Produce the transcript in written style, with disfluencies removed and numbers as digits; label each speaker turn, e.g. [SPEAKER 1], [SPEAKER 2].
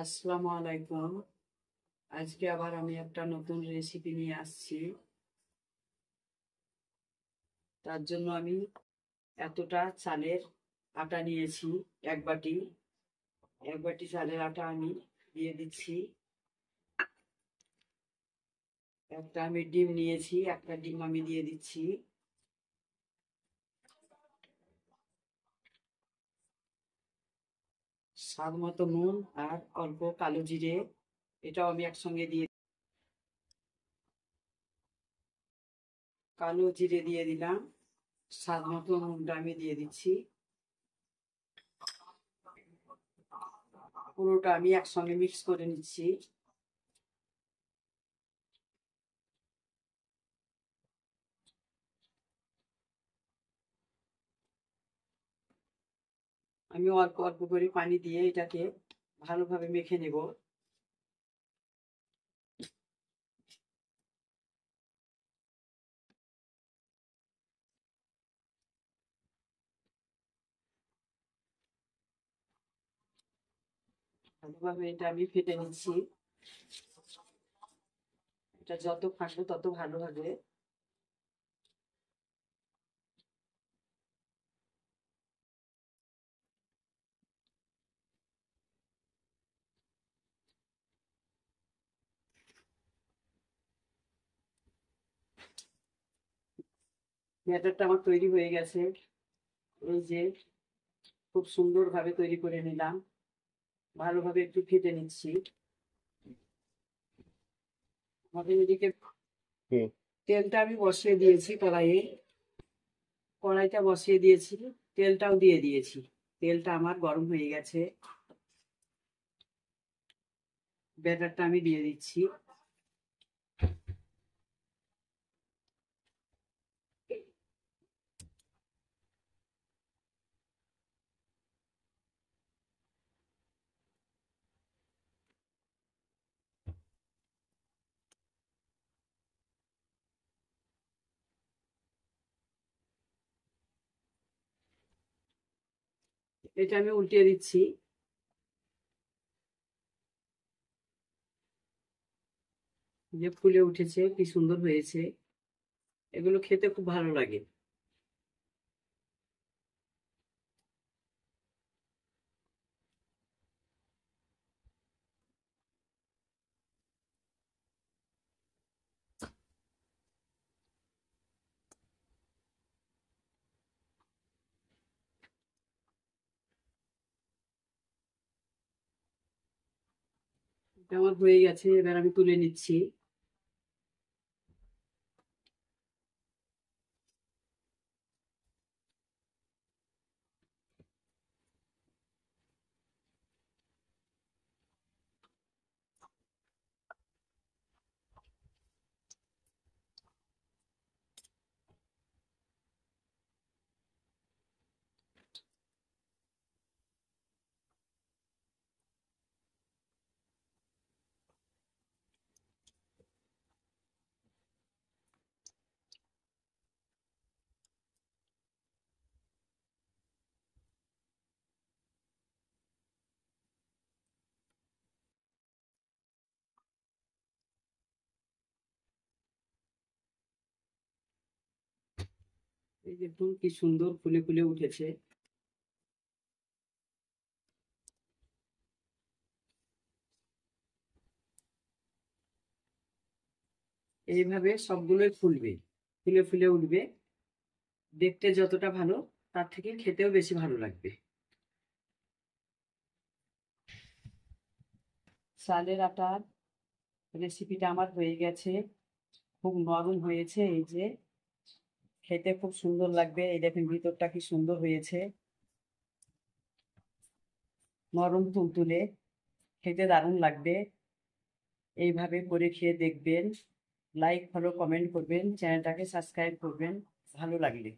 [SPEAKER 1] আসসালামু আলাইকুম। আজকে আবার আমি একটা নতুন রেসিপি নিয়ে আসছি। তার জন্য আমি এতটা চালের আটা নিয়েছি। এক বাটি চালের আটা আমি দিয়ে দিচ্ছি। একটা আমি ডিম নিয়েছি, একটা ডিম আমি দিয়ে দিচ্ছি। স্বাদ মতো নুন আর অল্প কালো জিরে, এটাও আমি একসঙ্গে দিয়ে কালো জিরে দিয়ে দিলাম। স্বাদ মতো নুনটা আমি দিয়ে দিচ্ছি। পুরোটা আমি একসঙ্গে মিক্স করে নিচ্ছি। আমি অল্প অল্প করে পানি দিয়ে এটাকে ভালোভাবে মেখে নেব। ভালোভাবে এটা আমি ফেটে নিচ্ছি। এটা যত ফাটবে তত ভালো হবে। ব্যাটারটা আমার তৈরি হয়ে গেছে। এই যে খুব সুন্দরভাবে তৈরি করে নিলাম। ভালোভাবে একটু ফেটে নিচ্ছি। আমাদের এদিকে তেলটা আমি বসিয়ে দিয়েছি কড়াইয়ে। কড়াইটা বসিয়ে দিয়েছি, তেলটাও দিয়ে দিয়েছি। তেলটা আমার গরম হয়ে গেছে। ব্যাটারটা আমি দিয়ে দিচ্ছি। এটা আমি উল্টিয়ে দিচ্ছি। যে ফুলে উঠেছে, কি সুন্দর হয়েছে। এগুলো খেতে খুব ভালো লাগে। এটা আমার হয়ে গেছে, এবার আমি তুলে নিচ্ছি। এই দেখুন কি সুন্দর ফুলে ফুলে উঠেছে। এইভাবে সবগুলোই ফুলবে, ফুলে ফুলে উঠবে। দেখতে যতটা ভালো, তার থেকে খেতেও বেশি ভালো লাগবে। চালের আটার রেসিপিটা আমার হয়ে গেছে। খুব নরম হয়েছে। এই যে খেতে খুব সুন্দর লাগবে। এই দেখেন ভিতরটা কি সুন্দর হয়েছে, নরম তুলতুলে, খেতে দারুণ লাগবে। এইভাবে করে খেয়ে দেখবেন। লাইক ফলো কমেন্ট করবেন, চ্যানেলটাকে সাবস্ক্রাইব করবেন ভালো লাগলে।